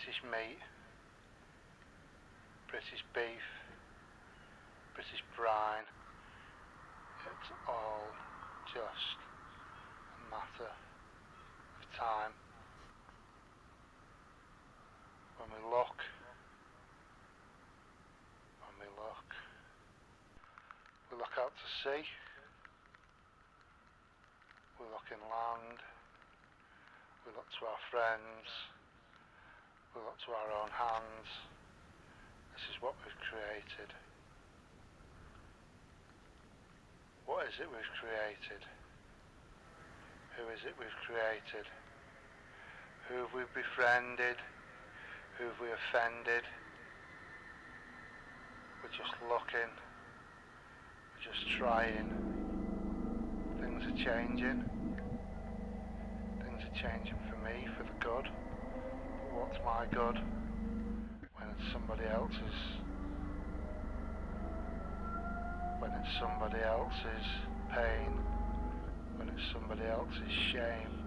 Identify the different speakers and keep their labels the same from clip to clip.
Speaker 1: British meat, British beef, British brine. It's all just a matter of time. When we look, we look out to sea, we look inland, we look to our friends, we look to our own hands. This is what we've created. What is it we've created? Who is it we've created? Who have we befriended? Who have we offended? We're just looking. We're just trying. Things are changing. Things are changing for me, for the good. But what's my good when it's somebody else's? When it's somebody else's pain, when it's somebody else's shame,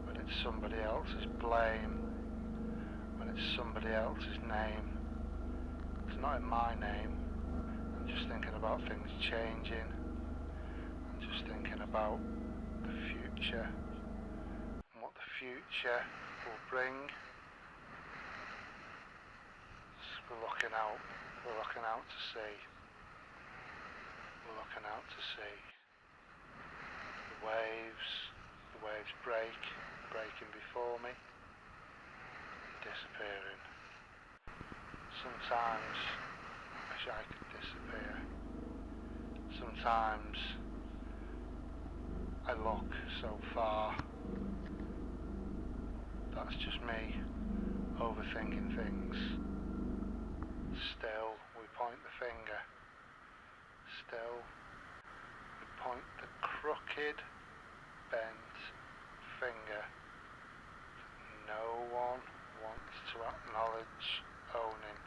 Speaker 1: when it's somebody else's blame, when it's somebody else's name. It's not in my name. I'm just thinking about things changing. I'm just thinking about the future and what the future will bring. We're looking out to sea. We're looking out to sea. The waves breaking before me, and disappearing. Sometimes I wish I could disappear. Sometimes I look so far. That's just me overthinking things. Still, we point the finger. Still, we point the crooked, bent finger that no one wants to acknowledge owning.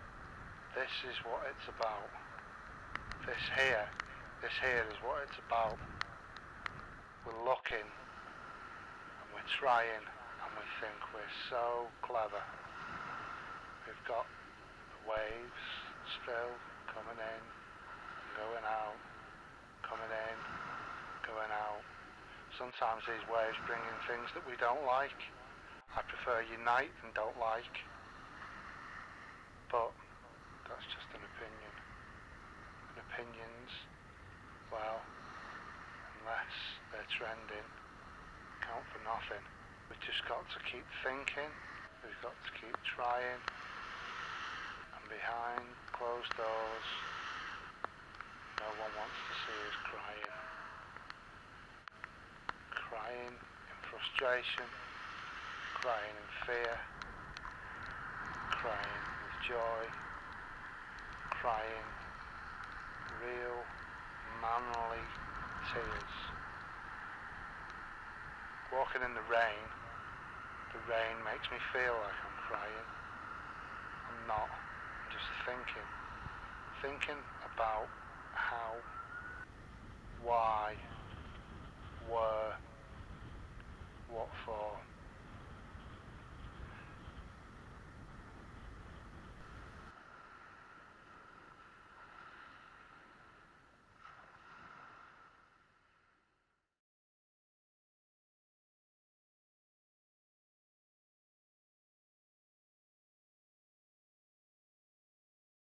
Speaker 1: This is what it's about. This here is what it's about. We're looking and we're trying and we think we're so clever. We've got the waves still coming in, going out, coming in, going out. Sometimes these waves bring in things that we don't like. I prefer unite than don't like. But that's just an opinion. And opinions, well, unless they're trending, count for nothing. We've just got to keep thinking. We've got to keep trying. And behind closed doors, no one wants to see us crying. Crying in frustration, crying in fear, crying with joy, crying real, manly tears. Walking in the rain makes me feel like I'm crying. I'm not, I'm just thinking about how, why,